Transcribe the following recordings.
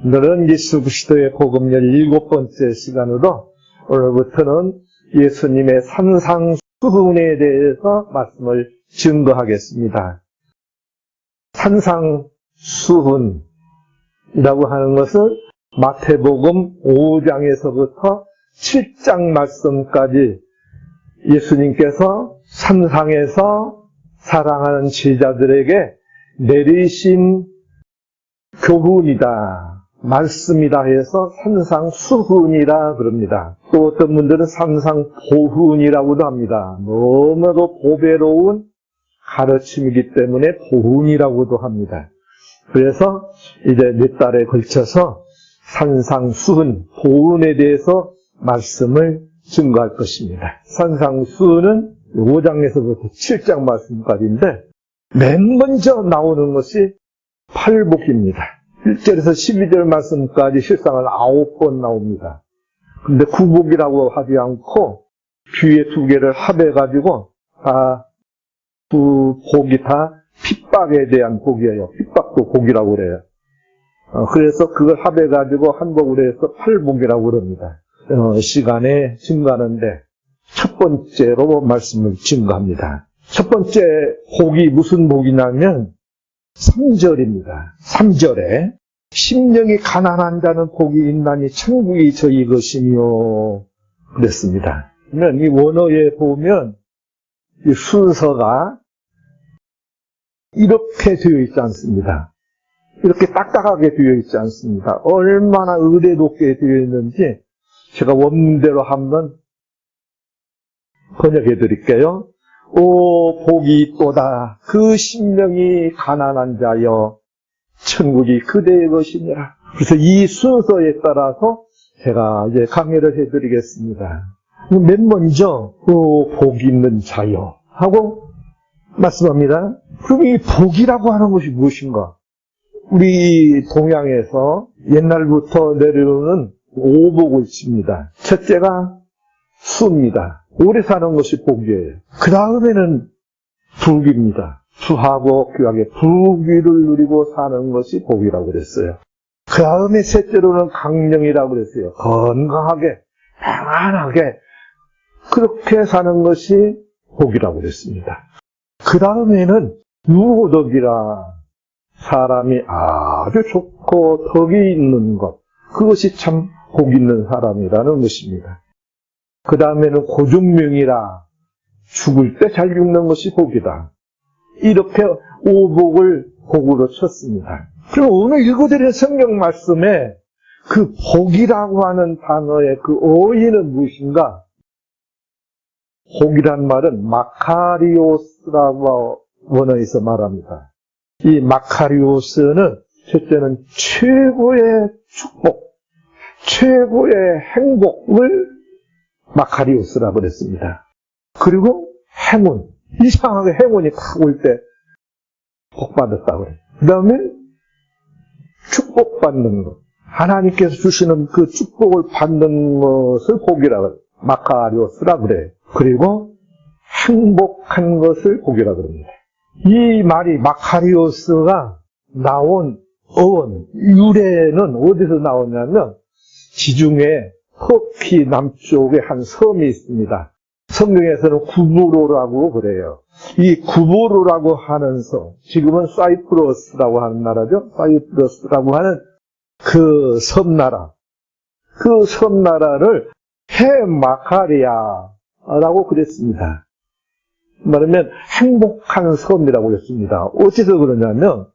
오늘은 예수 그리스도의 복음열 7번째 시간으로 오늘부터는 예수님의 산상수훈에 대해서 말씀을 증거하겠습니다. 산상수훈이라고 하는 것은 마태복음 5장에서부터 7장 말씀까지 예수님께서 산상에서 사랑하는 제자들에게 내리신 교훈이다, 말씀이다 해서 산상수훈이라 그럽니다. 또 어떤 분들은 산상보훈이라고도 합니다. 너무나도 보배로운 가르침이기 때문에 보훈이라고도 합니다. 그래서 이제 몇 달에 걸쳐서 산상수훈, 보훈에 대해서 말씀을 증거할 것입니다. 산상수훈은 5장에서부터 7장 말씀까지인데 맨 먼저 나오는 것이 팔복입니다. 1절에서 12절 말씀까지 실상은 9번 나옵니다. 근데 구복이라고 하지 않고 뒤에 두 개를 합해가지고 두 복이 다 핍박에 대한 복이에요. 핍박도 복이라고 그래요. 그래서 그걸 합해가지고 한 복으로 해서 팔복이라고 그럽니다. 시간에 증거하는데 첫 번째로 말씀을 증거합니다. 첫 번째 복이 무슨 복이냐면 3절입니다. 3절에 심령이 가난한 자는 복이 있나니 천국이 저희 것이며 그랬습니다. 그러면 이 원어에 보면 이 순서가 이렇게 되어 있지 않습니다. 이렇게 딱딱하게 되어 있지 않습니다. 얼마나 의례 높게 되어 있는지 제가 원문대로 한번 번역해 드릴게요. 오 복이 있도다 그 심령이 가난한 자여 천국이 그대의 것이니라. 그래서 이 순서에 따라서 제가 이제 강의를 해드리겠습니다. 맨 먼저 복 있는 자여 하고 말씀합니다. 그럼 이 복이라고 하는 것이 무엇인가? 우리 동양에서 옛날부터 내려오는 오복을 칩니다. 첫째가 수입니다. 오래 사는 것이 복이에요. 그 다음에는 부귀입니다. 수하고 귀하게 부귀를 누리고 사는 것이 복이라고 그랬어요. 그 다음에 셋째로는 강령이라고 그랬어요. 건강하게, 평안하게 그렇게 사는 것이 복이라고 그랬습니다. 그 다음에는 유호덕이라 사람이 아주 좋고 덕이 있는 것, 그것이 참 복 있는 사람이라는 것입니다. 그 다음에는 고중명이라 죽을 때 잘 죽는 것이 복이다. 이렇게 오복을 복으로 쳤습니다. 그럼 오늘 읽어드린 성경 말씀에 그 복이라고 하는 단어의 그 어휘는 무엇인가? 복이란 말은 마카리오스라고 원어에서 말합니다. 이 마카리오스는 첫째는 최고의 축복, 최고의 행복을 마카리오스라고 그랬습니다. 그리고 행운, 이상하게 행운이 탁 올 때 복받았다고 그래요. 그 다음에 축복받는 것, 하나님께서 주시는 그 축복을 받는 것을 복이라고 해요. 마카리오스라고 그래요. 그리고 행복한 것을 복이라고 합니다. 이 말이 마카리오스가 나온 어원, 유래는 어디서 나오냐면 지중해 터키 남쪽에 한 섬이 있습니다. 성경에서는 구브로라고 그래요. 이 구브로라고 하는 섬, 지금은 사이프러스라고 하는 나라죠. 사이프러스라고 하는 그 섬나라, 그 섬나라를 헤마카리아라고 그랬습니다. 말하면 행복한 섬이라고 했습니다. 어디서 그러냐면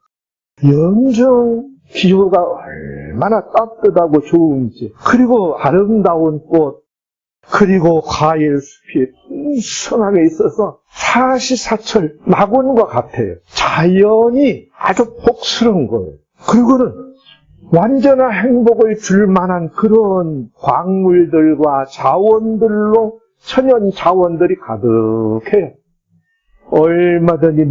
영정 기후가 얼마나 따뜻하고 좋은지, 그리고 아름다운 꽃, 그리고 과일 숲이 풍성하게 있어서 사시사철 낙원과 같아요. 자연이 아주 복스러운 거예요. 그리고는 완전한 행복을 줄 만한 그런 광물들과 자원들로 천연 자원들이 가득해요. 얼마든지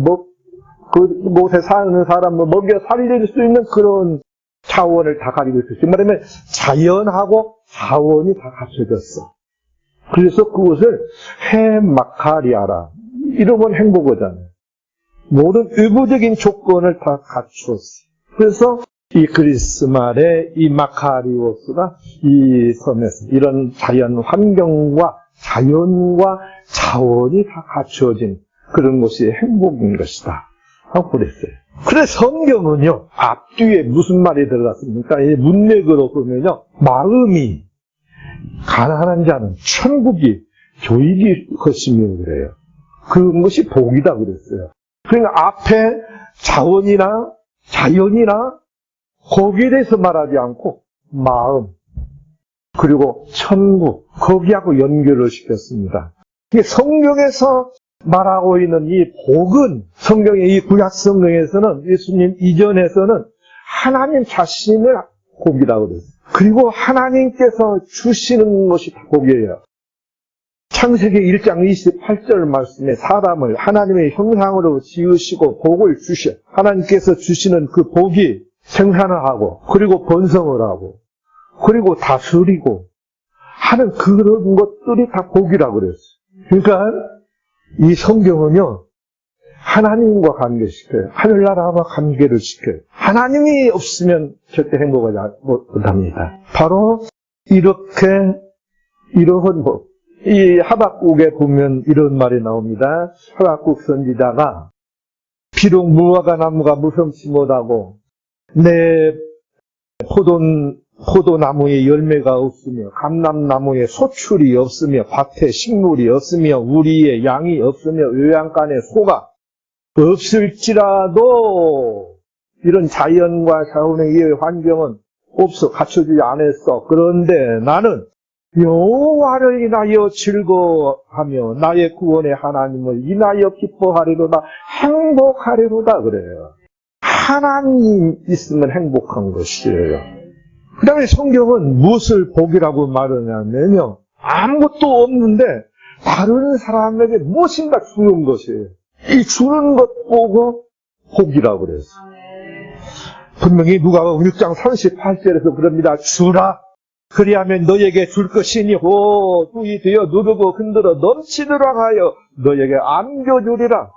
그곳에 사는 사람을 먹여 살릴 수 있는 그런 자원을 다 가지고 있어요. 말하면 자연하고 자원이 다 갖춰졌어. 그래서 그것을 헤마카리아라. 이러면 행복하잖아요. 모든 의무적인 조건을 다 갖추었어요. 그래서 이 그리스 말의 이 마카리오스가 이 섬에서 이런 자연 환경과 자연과 자원이 다 갖추어진 그런 것이 행복인 것이다 하고 그랬어요. 그래서 성경은요, 앞뒤에 무슨 말이 들어갔습니까? 이 문맥으로 보면요, 마음이 가난한 자는 천국이 교익이 것이며 그래요. 그것이 복이다 그랬어요. 그러니까 앞에 자원이나 자연이나 거기에 대해서 말하지 않고 마음 그리고 천국 거기하고 연결을 시켰습니다. 성경에서 말하고 있는 이 복은 성경의 이 구약 성경에서는 예수님 이전에서는 하나님 자신을 복이라고 그랬어요. 그리고 하나님께서 주시는 것이 복이에요. 창세기 1장 28절 말씀에 사람을 하나님의 형상으로 지으시고 복을 주셔. 하나님께서 주시는 그 복이 생산을 하고 그리고 번성을 하고 그리고 다스리고 하는 그런 것들이 다 복이라고 그랬어요. 그러니까 이 성경은요, 하나님과 관계시켜요. 하늘나라와 관계를 시켜요. 하나님이 없으면 절대 행복하지 못합니다. 바로 이러한 복. 이 하박국에 보면 이런 말이 나옵니다. 하박국 선지자가 비록 무화과 나무가 무성치 못하고 내 포도나무에 열매가 없으며 감람나무에 소출이 없으며 밭에 식물이 없으며 우리에 양이 없으며 외양간에 소가 없을지라도 이런 자연과 자원의 이 환경은 없어 갖춰지지 않았어. 그런데 나는 여호와를 인하여 즐거워하며 나의 구원의 하나님을 인하여 기뻐하리로다 행복하리로다 그래요. 하나님 있으면 행복한 것이에요. 그 다음에 성경은 무엇을 복이라고 말하냐면요, 아무것도 없는데 다른 사람에게 무엇인가 주는 것이에요. 이 주는 것 보고 복이라고 그랬어요. 분명히 누가복음 6장 38절에서 그럽니다. 주라 그리하면 너에게 줄 것이니 뚜이 되어 누르고 흔들어 넘치도록 하여 너에게 안겨주리라.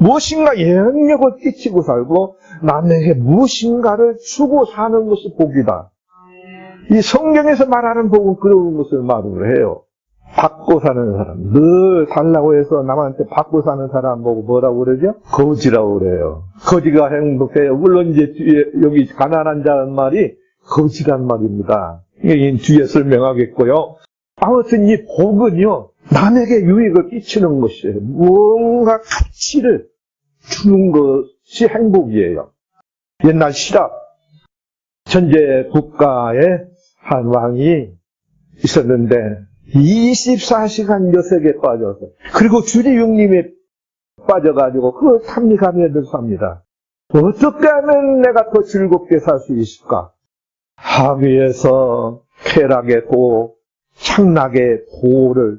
무엇인가 영역을 끼치고 살고 남에게 무엇인가를 주고 사는 것이 복이다. 이 성경에서 말하는 복은 그런 것을 말을 해요. 받고 사는 사람, 늘 달라고 해서 남한테 받고 사는 사람 보고 뭐라고 그러죠? 거지라고 그래요. 거지가 행복해요. 물론 이제 뒤에 여기 가난한 자는 말이 거지란 말입니다. 이게 뒤에 설명하겠고요. 아무튼 이 복은요, 남에게 유익을 끼치는 것이에요. 무언가 가치를 주는 것이 행복이에요. 옛날 시랍 전제 국가에 한 왕이 있었는데 24시간 엿새에 빠져서 그리고 주지육림에 빠져가지고 그 탐닉하며 삽니다. 어떻게 하면 내가 더 즐겁게 살 수 있을까? 하위에서 쾌락의 도, 창락의 도를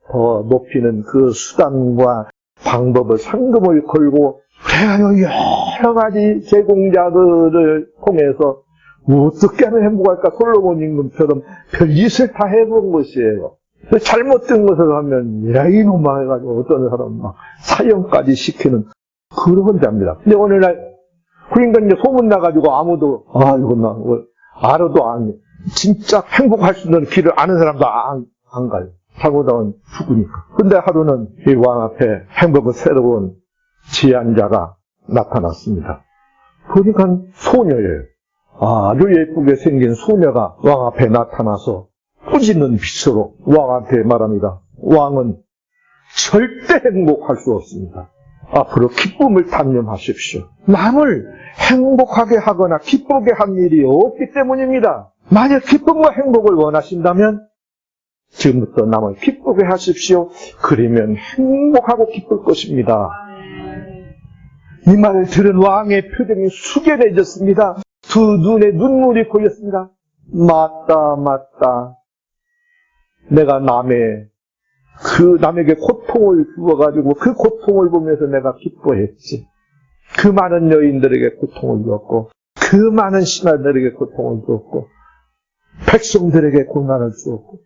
더 높이는 그 수단과 방법을 상금을 걸고 그래가지고 여러 가지 제공자들을 통해서 어떻게 하면 행복할까? 솔로몬 임금처럼 별짓을 다 해본 것이에요. 잘못된 것을 하면 야 이놈아 해가지고 어떤 사람은 막 사형까지 시키는 그런 자입니다. 근데 오늘날 그러니까 이제 소문 나가지고 아무도 이거 나 알아도 안 진짜 행복할 수 있는 길을 아는 사람도 안 가요. 잘못하면 죽으니까. 근데 하루는 이 왕 앞에 행복의 새로운 제안자가 나타났습니다. 그러니까 소녀예요. 아주 예쁘게 생긴 소녀가 왕 앞에 나타나서 꾸짖는 빛으로 왕한테 말합니다. 왕은 절대 행복할 수 없습니다. 앞으로 기쁨을 단념하십시오. 남을 행복하게 하거나 기쁘게 한 일이 없기 때문입니다. 만약 기쁨과 행복을 원하신다면 지금부터 남을 기쁘게 하십시오. 그러면 행복하고 기쁠 것입니다. 이 말을 들은 왕의 표정이 숙연해졌습니다. 두 눈에 눈물이 고였습니다. 맞다. 내가 남에게 고통을 주어가지고 그 고통을 보면서 내가 기뻐했지. 그 많은 여인들에게 고통을 주었고, 그 많은 신하들에게 고통을 주었고, 백성들에게 고난을 주었고,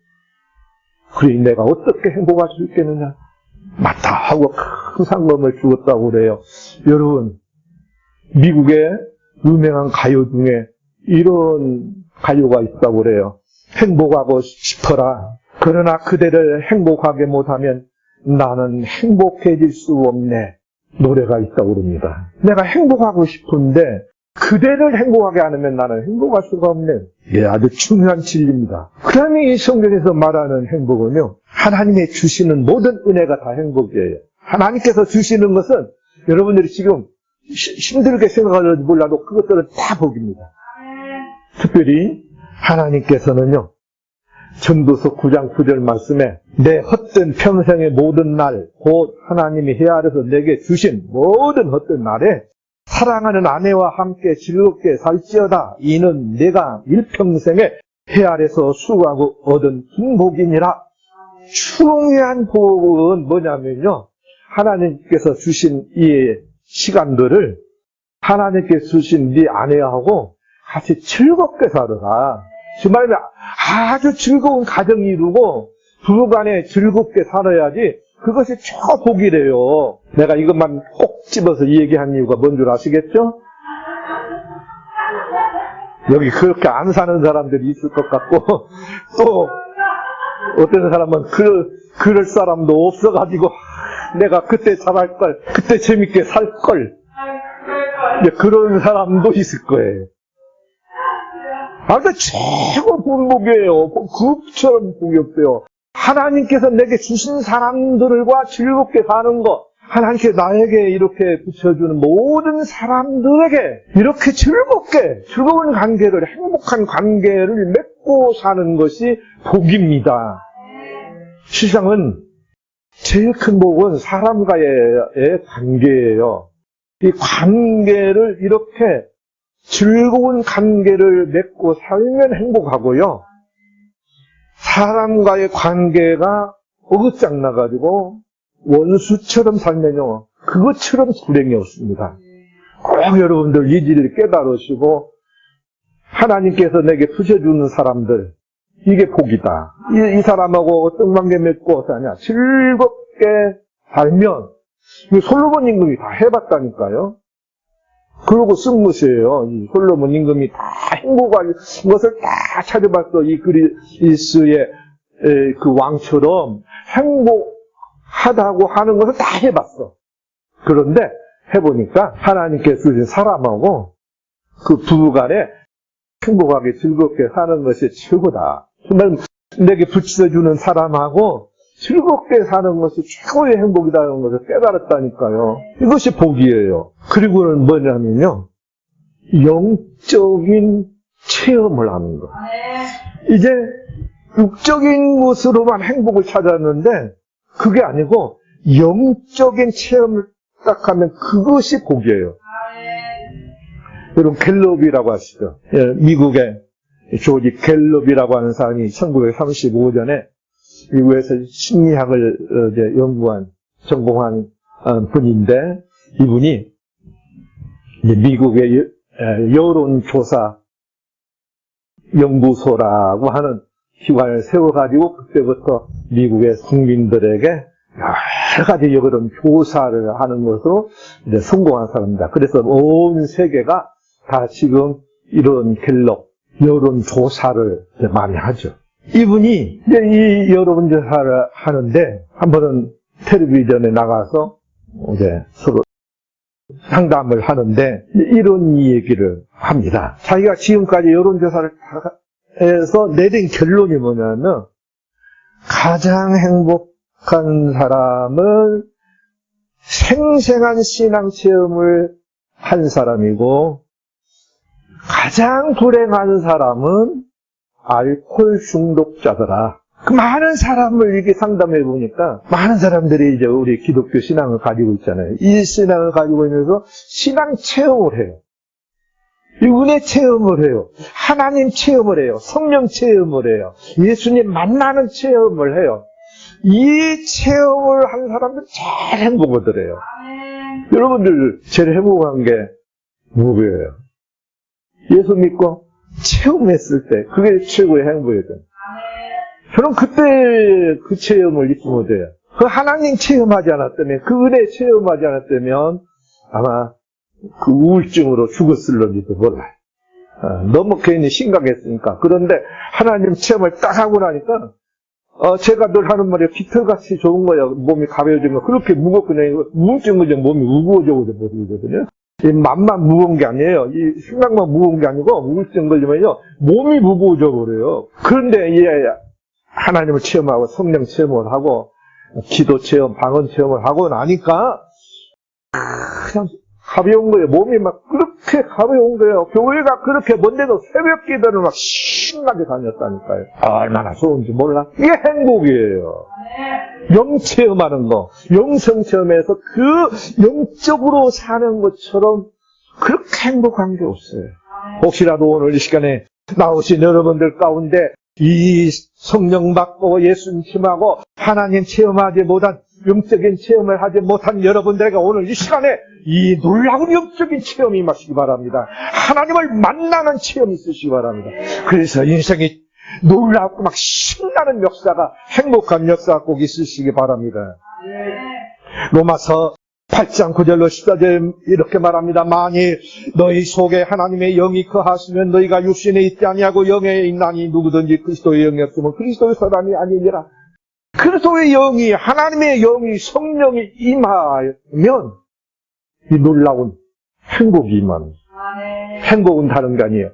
그래 내가 어떻게 행복할 수 있겠느냐. 맞다 하고 큰 상금을 주었다고 그래요. 여러분, 미국의 유명한 가요 중에 이런 가요가 있다고 그래요. 행복하고 싶어라. 그러나 그대를 행복하게 못하면 나는 행복해질 수 없네. 노래가 있다고 그럽니다. 내가 행복하고 싶은데 그대를 행복하게 안 하면 나는 행복할 수가 없네. 이게 아주 중요한 진리입니다. 그러면 이 성경에서 말하는 행복은요, 하나님이 주시는 모든 은혜가 다 행복이에요. 하나님께서 주시는 것은 여러분들이 지금 힘들게 생각하는지 몰라도 그것들은 다 복입니다. 특별히 하나님께서는요, 전도서 9장 9절 말씀에 내 헛된 평생의 모든 날, 곧 하나님이 해 아래서 내게 주신 모든 헛된 날에 사랑하는 아내와 함께 즐겁게 살지어다. 이는 내가 일평생에 해 아래서 수고하고 얻은 긴 복이니라. 중요한 복은 뭐냐면요, 하나님께서 주신 이 시간들을 하나님께서 주신 네 아내하고 같이 즐겁게 살아라. 정말 아주 즐거운 가정이 이루고 부부간에 즐겁게 살아야지 그것이 초복이래요. 내가 이것만 꼭 집어서 얘기한 이유가 뭔 줄 아시겠죠? 여기 그렇게 안 사는 사람들이 있을 것 같고 또 어떤 사람은 그럴 사람도 없어가지고 내가 그때 잘할걸, 그때 재밌게 살걸, 그런 사람도 있을 거예요. 근데 최고 복이에요. 그처럼 복이 없어요. 하나님께서 내게 주신 사람들과 즐겁게 사는 것, 하나님께서 나에게 이렇게 붙여주는 모든 사람들에게 이렇게 즐거운 관계를, 행복한 관계를 맺고 사는 것이 복입니다. 세상은 제일 큰 복은 사람과의 관계예요. 이 관계를 이렇게 즐거운 관계를 맺고 살면 행복하고요. 사람과의 관계가 어긋장나가지고 원수처럼 살면요, 그것처럼 불행이 없습니다. 꼭 여러분들 이 진리를 깨달으시고 하나님께서 내게 부셔주는 사람들, 이게 복이다. 이 사람하고 어떤 관계 맺고 사냐, 즐겁게 살면, 솔로몬 임금이 다 해봤다니까요. 그러고 쓴 것이에요. 이 솔로몬 임금이 다 행복할 것을 다 찾아봤어. 이 그리스의 그 왕처럼 행복하다고 하는 것을 다 해봤어. 그런데 해보니까 하나님께서 주신 사람하고 그 부부간에 행복하게 즐겁게 사는 것이 최고다. 정말 내게 붙여주는 사람하고 즐겁게 사는 것이 최고의 행복이라는 것을 깨달았다니까요. 이것이 복이에요. 그리고는 뭐냐면요, 영적인 체험을 하는 것. 이제 육적인 것으로만 행복을 찾았는데 그게 아니고 영적인 체험을 딱 하면 그것이 복이에요. 여러분, 갤럽이라고 아시죠? 미국의 조지 갤럽이라고 하는 사람이 1935년에 미국에서 심리학을 이제 전공한 분인데, 이분이 이제 미국의 여론조사 연구소라고 하는 기관을 세워가지고 그때부터 미국의 국민들에게 여러 가지 여론 조사를 하는 것으로 이제 성공한 사람입니다. 그래서 온 세계가 다 지금 이런 갤럽 여론조사를 많이 하죠. 이분이 이제 이 여론조사를 하는데 한 번은 텔레비전에 나가서 이제 서로 상담을 하는데 이런 얘기를 합니다. 자기가 지금까지 여론조사를 해서 내린 결론이 뭐냐면, 가장 행복한 사람은 생생한 신앙 체험을 한 사람이고, 가장 불행한 사람은 알코올 중독자더라. 그 많은 사람을 이렇게 상담해 보니까 많은 사람들이 이제 우리 기독교 신앙을 가지고 있잖아요. 이 신앙을 가지고 있면서 신앙 체험을 해요. 이 은혜 체험을 해요. 하나님 체험을 해요. 성령 체험을 해요. 예수님 만나는 체험을 해요. 이 체험을 한 사람들 제일 행복하더래요. 여러분들 제일 행복한 게 뭐예요? 예수 믿고 체험했을 때 그게 최고의 행복이거든요. 저는 그때 그 체험을 잊지 못해요. 그 하나님 체험하지 않았다면, 그 은혜 체험하지 않았다면 아마 그 우울증으로 죽었을런지도 몰라요. 너무 괜히 심각했으니까. 그런데 하나님 체험을 딱 하고 나니까 제가 늘 하는 말이에요. 깃털같이 좋은 거예요. 몸이 가벼워진 거. 그렇게 무겁고 우울증은 몸이 무거워져 버리거든요. 이 맘만 무거운 게 아니에요. 이 생각만 무거운 게 아니고 우울증 걸리면요 몸이 무거워져 버려요. 그런데 이 하나님을 체험하고 성령 체험을 하고 기도 체험, 방언 체험을 하고 나니까 그냥 가벼운 거예요. 몸이 막 그렇게 가벼운 거예요. 교회가 그렇게 먼데도 새벽 기도를 막 신나게 다녔다니까요. 얼마나 좋은지 몰라. 이게 행복이에요. 영 체험하는 거, 영성 체험에서 그 영적으로 사는 것처럼 그렇게 행복한 게 없어요. 혹시라도 오늘 이 시간에 나오신 여러분들 가운데 이 성령 받고 예수님 체험하고 하나님 체험하지 못한 영적인 체험을 하지 못한 여러분들에게 오늘 이 시간에 이 놀라운 영적인 체험이 임하시기 바랍니다. 하나님을 만나는 체험이 있으시기 바랍니다. 그래서 인생이 놀랍고 막 신나는 역사가, 행복한 역사가 꼭 있으시기 바랍니다. 로마서 8장 9절로 14절 이렇게 말합니다. 만일 너희 속에 하나님의 영이 거하시면 너희가 육신에 있지 아니하고 영에 있나니 누구든지 그리스도의 영이 없으면 그리스도의 사람이 아니니라. 그리스도의 영이, 하나님의 영이, 성령이 임하면 이 놀라운 행복이 임합니다. 행복은 다른 게 아니에요.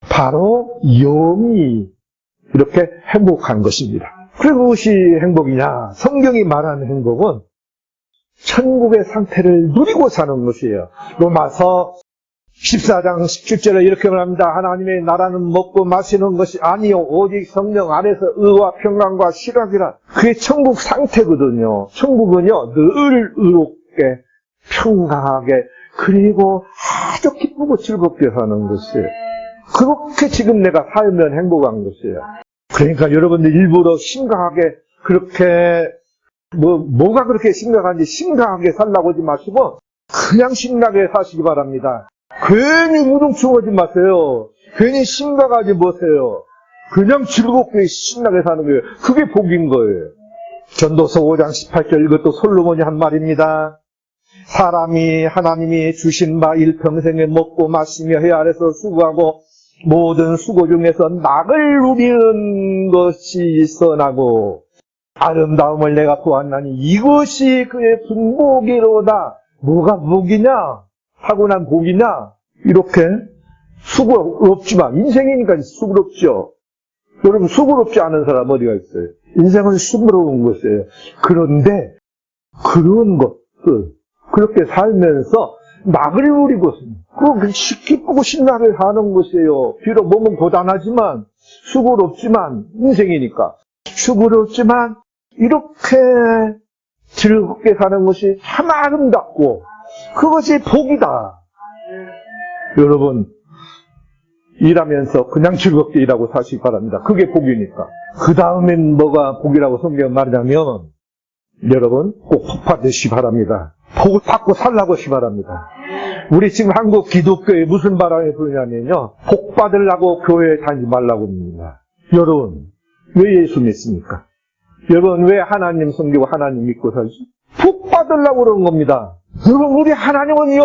바로 영이 이렇게 행복한 것입니다. 그리고 무엇이 행복이냐? 성경이 말하는 행복은 천국의 상태를 누리고 사는 것이에요. 로마서 14장 17절에 이렇게 말합니다. 하나님의 나라는 먹고 마시는 것이 아니요 오직 성령 안에서 의와 평강과 실학이라. 그게 천국 상태거든요. 천국은요 늘 의롭게 평강하게 그리고 아주 기쁘고 즐겁게 사는 것이에요. 그렇게 지금 내가 살면 행복한 것이에요. 그러니까 여러분들 일부러 심각하게 그렇게 뭐가 그렇게 심각한지 심각하게 살라고 하지 마시고 그냥 신나게 사시기 바랍니다. 괜히 우중충하지 마세요. 괜히 심각하지 마세요. 그냥 즐겁게 신나게 사는 거예요. 그게 복인 거예요. 전도서 5장 18절 이것도 솔로몬이 한 말입니다. 사람이 하나님이 주신 바 일평생에 먹고 마시며 해 아래서 수고하고 모든 수고 중에서 낙을 누리는 것이 선하고 아름다움을 내가 보았나니 이것이 그의 분복이로다. 뭐가 복이냐? 타고난 복이냐? 이렇게 수고롭지만 인생이니까 수고롭죠. 여러분 수고롭지 않은 사람 어디가 있어요? 인생은 수고로운 것이에요. 그런데 그런 것들 그렇게 살면서 낙을 누리고 그렇게 기쁘고 신나게 사는 것이에요. 비록 몸은 고단하지만 수고롭지만 인생이니까 수고롭지만 이렇게 즐겁게 사는 것이 참 아름답고 그것이 복이다. 여러분 일하면서 그냥 즐겁게 일하고 사시기 바랍니다. 그게 복이니까. 그 다음엔 뭐가 복이라고 성경 말하냐면 여러분 꼭 복 받으시기 바랍니다. 복을 받고 살라고 하시기 바랍니다. 우리 지금 한국 기독교에 무슨 바람이 부르냐면요 복 받으려고 교회에 다니지 말라고 합니다. 여러분 왜 예수 믿습니까? 여러분 왜 하나님 섬기고 하나님 믿고 살지? 복 받으려고 그러는 겁니다. 여러분 우리 하나님은요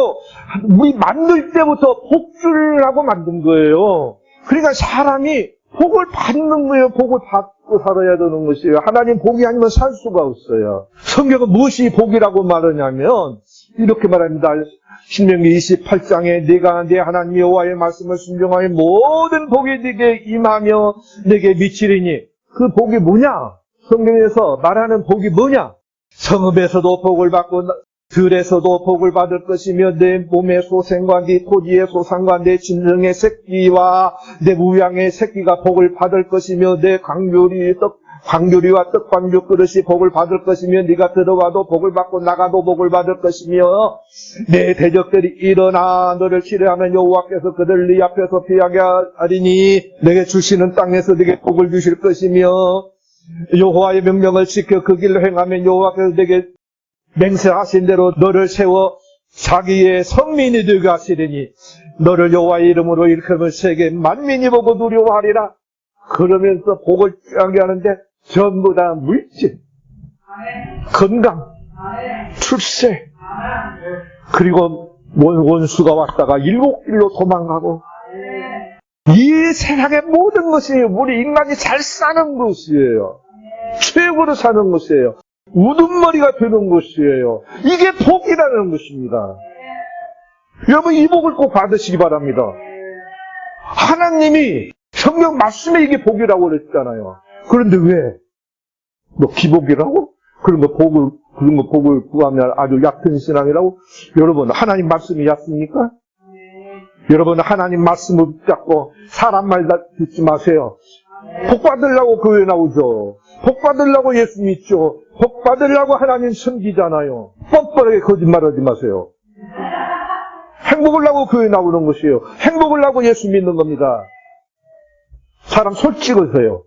우리 만들 때부터 복 주려고 만든 거예요. 그러니까 사람이 복을 받는 거예요. 복을 받고 살아야 되는 것이에요. 하나님 복이 아니면 살 수가 없어요. 성경은 무엇이 복이라고 말하냐면 이렇게 말합니다. 신명기 28장에 네가 내 하나님 여호와의 말씀을 순종하여 모든 복이 네게 임하며 네게 미치리니 그 복이 뭐냐? 성경에서 말하는 복이 뭐냐? 성읍에서도 복을 받고 들에서도 복을 받을 것이며 내 몸의 소생과 네 토지의 소산과 내 짐승의 새끼와 내 무양의 새끼가 복을 받을 것이며 내 광교리와 떡반죽 그릇이 복을 받을 것이며 네가 들어와도 복을 받고 나가도 복을 받을 것이며 내 대적들이 일어나 너를 치려하면 여호와께서 그들 네 앞에서 피하게 하리니 내게 주시는 땅에서 네게 복을 주실 것이며 여호와의 명령을 지켜 그 길로 행하면 여호와께서 네게 맹세하신 대로 너를 세워 자기의 성민이 되게 하시리니 너를 여호와의 이름으로 일컬으면 세계 만민이 보고 두려워하리라. 그러면서 복을 쫙 하는데 전부 다 물질, 건강, 출세, 그리고 원수가 왔다가 일곱 길로 도망가고, 이 세상의 모든 것이 우리 인간이 잘 사는 것이에요. 최고로 사는 것이에요. 우둔머리가 되는 것이에요. 이게 복이라는 것입니다. 여러분, 이 복을 꼭 받으시기 바랍니다. 하나님이 성경 말씀에 이게 복이라고 그랬잖아요. 그런데 왜? 뭐 기복이라고? 그런 거 복을 구하면 아주 얕은 신앙이라고? 여러분, 하나님 말씀이 얕습니까? 여러분, 하나님 말씀을 붙잡고 사람 말 듣지 마세요. 복 받으려고 교회 나오죠. 복 받으려고 예수 믿죠. 복 받으려고 하나님 섬기잖아요. 뻔뻔하게 거짓말하지 마세요. 행복을 하고 교회 나오는 것이에요. 행복을 하고 예수 믿는 겁니다. 사람 솔직하세요.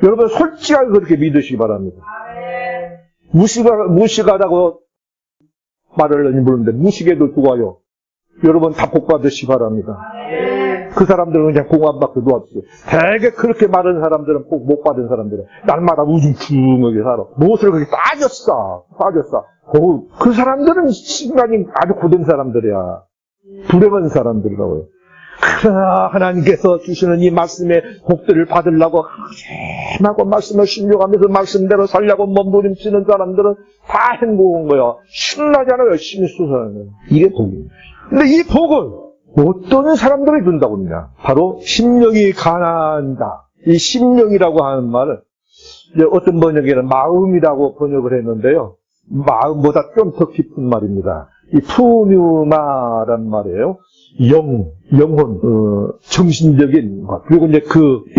여러분, 솔직하게 그렇게 믿으시기 바랍니다. 무식하다고 말을 하니 모르는데 무식해도 좋아요. 여러분, 다 복 받으시기 바랍니다. 그 사람들은 그냥 공안밖에 놓았어요. 되게 그렇게 많은 사람들은 복 못 받은 사람들은 날마다 우중충하게 살아. 무엇을 그렇게 빠졌어. 그 사람들은 신간이 아주 고된 사람들이야. 불행한 사람들이라고요. 그러나 하나님께서 주시는 이 말씀의 복들을 받으려고 하고 말씀을 신뢰하면서 말씀대로 살려고 몸부림치는 사람들은 다 행복한 거야. 신나잖아요. 열심히 쏘사는 거야. 이게 복입니다. 근데 이 복을 어떤 사람들이 준다고 그러냐? 바로 심령이 가난하다. 이 심령이라고 하는 말은 이제 어떤 번역에는 마음이라고 번역을 했는데요. 마음보다 좀 더 깊은 말입니다. 이 푸뉴마란 말이에요. 영혼, 정신적인 것. 그리고 이제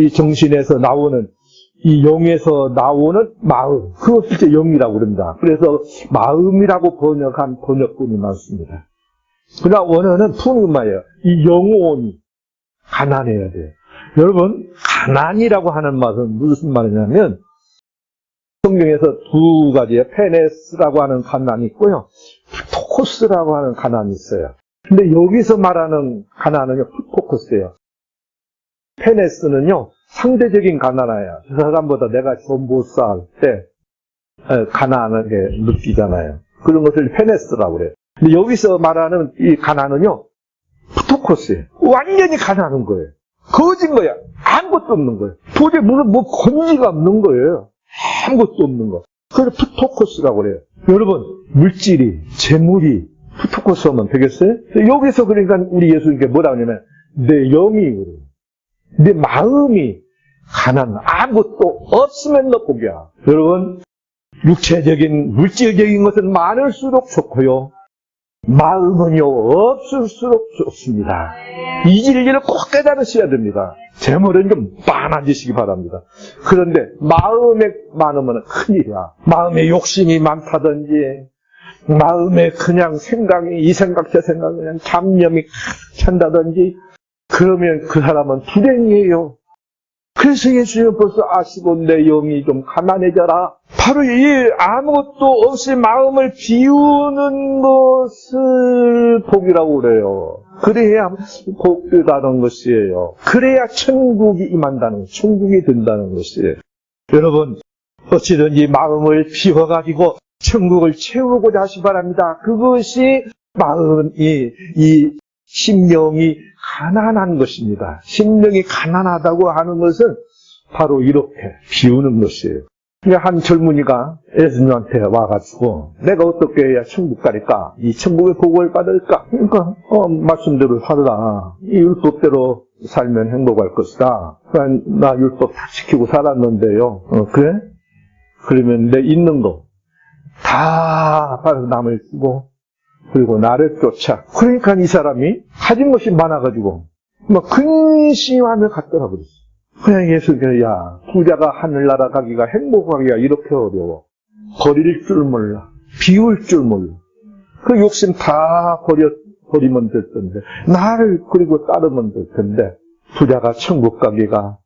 이 정신에서 나오는, 이 영에서 나오는 마음. 그것을 이제 영이라고 그럽니다. 그래서 마음이라고 번역한 번역본이 많습니다. 그러나 원어는 푸뉴마예요. 이 영혼이 가난해야 돼요. 여러분, 가난이라고 하는 말은 무슨 말이냐면, 성경에서 두 가지의 페네스라고 하는 가난이 있고요. 푸토코스라고 하는 가난이 있어요. 근데 여기서 말하는 가난은요, 푸토코스예요. 페네스는요, 상대적인 가난이에요. 저 사람보다 내가 좀 못 살 때 가난하게 느끼잖아요. 그런 것을 페네스라고 그래요. 근데 여기서 말하는 이 가난은요, 푸토코스예요. 완전히 가난한 거예요. 거진 거야. 아무것도 없는 거예요. 도저히 뭐 건지가 없는 거예요. 아무것도 없는 거. 그래서 푸토코스라고 그래요. 여러분, 물질이, 재물이 푸토코스 하면 되겠어요? 여기서 그러니까 우리 예수님께 뭐라고 하냐면, 내 영이, 내 마음이 가난, 아무것도 없으면 너 복이야. 여러분, 육체적인, 물질적인 것은 많을수록 좋고요. 마음은요, 없을수록 좋습니다. 이 진리를 꼭 깨달으셔야 됩니다. 재물은 좀 많아지시기 바랍니다. 그런데 마음에 많으면 큰일이야. 마음에 욕심이 많다든지, 마음에 그냥 생각이, 이 생각, 저 생각, 그냥 잡념이 찬다든지, 그러면 그 사람은 불행이에요. 그래서 예수님은 벌써 아시고 내 영이 좀 가난해져라. 바로 이 아무것도 없이 마음을 비우는 것을 복이라고 그래요. 그래야 복이라는 것이에요. 그래야 천국이 임한다는, 천국이 된다는 것이에요. 여러분, 어찌든지 마음을 비워가지고 천국을 채우고자 하시 바랍니다. 그것이 이 심령이 가난한 것입니다. 심령이 가난하다고 하는 것은 바로 이렇게 비우는 것이에요. 한 젊은이가 예수님한테 와가지고 내가 어떻게 해야 천국 갈까? 이 천국의 복을 받을까? 그러니까 말씀대로 살라. 이 율법대로 살면 행복할 것이다. 그러니까 나 율법 다 지키고 살았는데요. 그래? 그러면 내 있는 거 다 받아서 남을 주고 그리고 나를 쫓아. 그러니까 이 사람이 가진 것이 많아가지고 막 근심하며 갔더라 그랬어. 그냥 예수님께서 야, 부자가 하늘나라 가기가 행복하기가 이렇게 어려워. 버릴 줄 몰라. 비울 줄 몰라. 그 욕심 다 버리면 될 텐데 나를 그리고 따르면 될 텐데 부자가 천국 가기가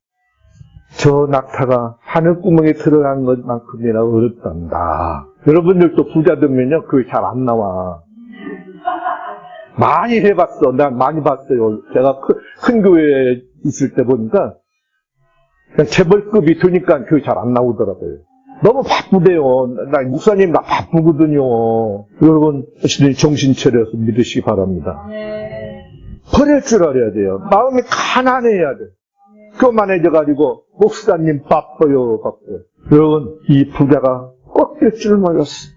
저 낙타가 하늘구멍에 들어간 것만큼이나 어렵단다. 여러분들도 부자 되면요 그게 잘 안 나와. 많이 해봤어. 난 많이 봤어요. 제가 큰 교회에 있을 때 보니까 그냥 재벌급이 되니까 교회 잘 안 나오더라고요. 너무 바쁘대요. 나 목사님 나 바쁘거든요. 여러분 정신 차려서 믿으시기 바랍니다. 버릴 줄 알아야 돼요. 마음이 가난해야 돼. 교만해져가지고 목사님 바빠요. 여러분 이 부자가 꺾일 줄 몰랐어.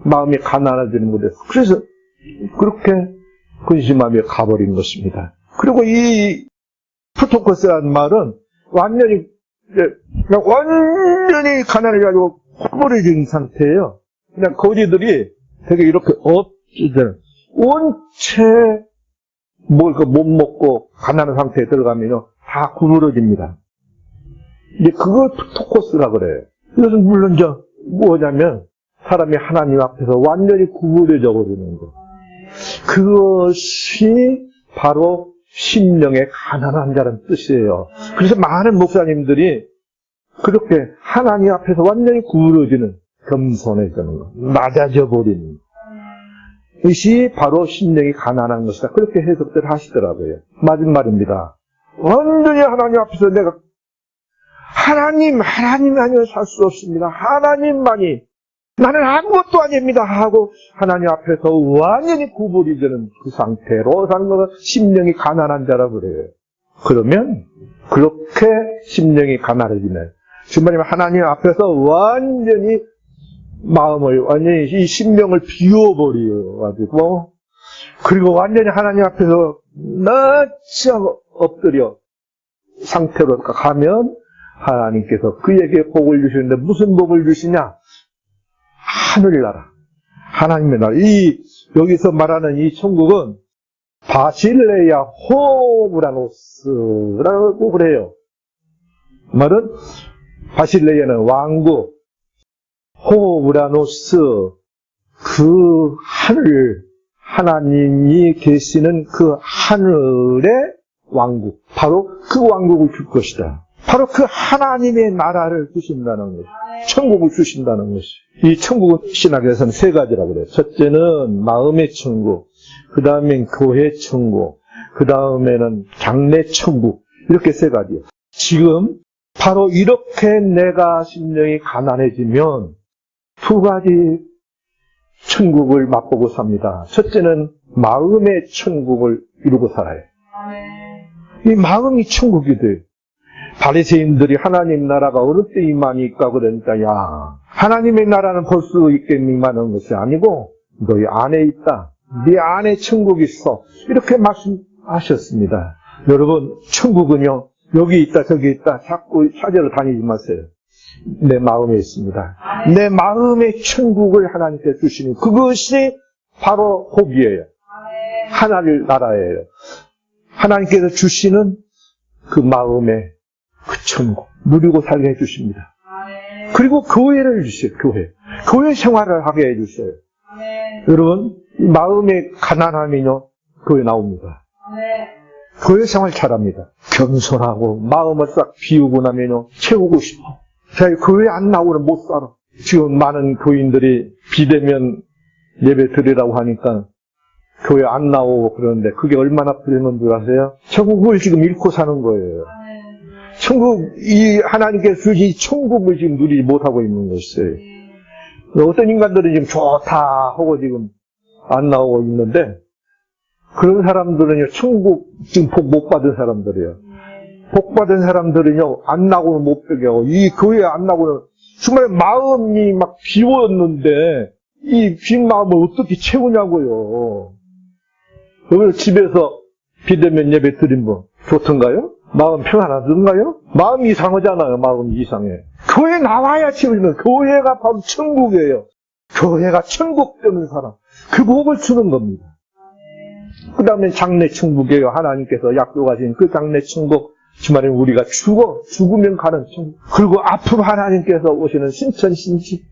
마음이 가난해지는 것에서. 그래서 그렇게 근심하며 가버린 것입니다. 그리고 이 프토코스라는 말은 완전히 가난해가지고 허물어진 상태예요. 그냥 거지들이 되게 이렇게 엎지들 온채 뭘 못 먹고 가난한 상태에 들어가면요 다 구부러집니다. 이제 그걸 프토코스라 그래요. 이것은 물론 뭐냐면 사람이 하나님 앞에서 완전히 구부러져 버리는 거. 그것이 바로 심령의 가난한 자라는 뜻이에요. 그래서 많은 목사님들이 그렇게 하나님 앞에서 완전히 구부러지는 겸손해지는 거, 낮아져 버리는 것이 바로 심령이 가난한 것이다. 그렇게 해석들 하시더라고요. 맞은 말입니다. 완전히 하나님 앞에서 내가 하나님 아니면 살 수 없습니다. 하나님만이 나는 아무것도 아닙니다 하고 하나님 앞에서 완전히 구부러지는 그 상태로 사는 것은 심령이 가난한 자라고 그래요. 그러면 그렇게 심령이 가난해지면 주말에 하나님 앞에서 완전히 마음을 완전히 이 심령을 비워버려가지고 그리고 완전히 하나님 앞에서 낯짝 엎드려 상태로 가면 하나님께서 그에게 복을 주시는데 무슨 복을 주시냐? 하늘나라, 하나님의 나라. 여기서 말하는 이 천국은 바실레야 호브라노스라고 그래요. 말은 바실레야는 왕국, 호브라노스 그 하늘, 하나님이 계시는 그 하늘의 왕국, 바로 그 왕국을 줄 것이다. 바로 그 하나님의 나라를 주신다는 것, 천국을 주신다는 것이. 이 천국은 신학에서는 세 가지라고 그래요. 첫째는 마음의 천국, 그 다음엔 교회 천국, 그 다음에는 장래 천국. 이렇게 세 가지예요. 지금 바로 이렇게 내가 심령이 가난해지면 두 가지 천국을 맛보고 삽니다. 첫째는 마음의 천국을 이루고 살아요. 이 마음이 천국이 돼요. 바리새인들이 하나님 나라가 어느 때 임하니까 그러니까 야 하나님의 나라는 볼 수 있게 임하는 것이 아니고 너희 안에 있다. 네 안에 천국이 있어. 이렇게 말씀하셨습니다. 여러분 천국은요 여기 있다 저기 있다 자꾸 찾으러 다니지 마세요. 내 마음에 있습니다. 내 마음의 천국을 하나님께 주시는 그것이 바로 복이에요. 하나님 나라예요. 하나님께서 주시는 그 마음의 그 천국 누리고 살게 해주십니다. 그리고 교회를 주셔요. 교회 생활을 하게 해주셔요. 여러분 마음의 가난함이요 교회 나옵니다. 교회 생활 잘합니다. 겸손하고 마음을 싹 비우고 나면요 채우고 싶어. 자, 교회 안 나오면 못 살아. 지금 많은 교인들이 비대면 예배 드리라고 하니까 교회 안 나오고 그러는데 그게 얼마나 불행한 줄 아세요? 천국을 지금 잃고 사는 거예요. 천국, 이 하나님께서 주신 천국을 지금 누리지 못하고 있는 것이에요. 어떤 인간들은 지금 좋다 하고 지금 안 나오고 있는데 그런 사람들은요 천국 지금 복 못 받은 사람들이에요. 복 받은 사람들은요 안 나오고는 못 배겨. 이 교회에 안 나오고는 정말 마음이 막 비웠는데 이 빈 마음을 어떻게 채우냐고요. 여기서 집에서 비대면 예배 드리면 좋던가요? 마음 평안하던가요? 마음이 이상하잖아요. 마음이 이상해. 교회 나와야 채우면 교회가 바로 천국이에요. 교회가 천국 되는 사람. 그 복을 주는 겁니다. 그 다음에 장래 천국이에요. 하나님께서 약속하신 그 장래 천국. 주말에 우리가 죽으면 가는 천국. 그리고 앞으로 하나님께서 오시는 신천신지.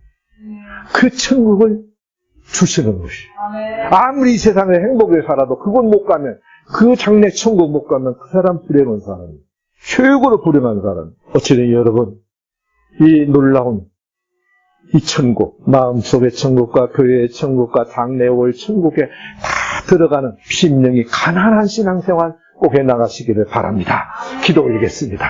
그 천국을 주시는 것이. 아무리 세상에 행복에 살아도 그건 못 가면 그 장래 천국 못 가면 그 사람 불행한 사람이에요. 최고로 불행한 사람. 어찌든 여러분 이 놀라운 이 천국, 마음속의 천국과 교회의 천국과 장래 올 천국에 다 들어가는 심령이 가난한 신앙생활 꼭 해나가시기를 바랍니다. 기도 올리겠습니다.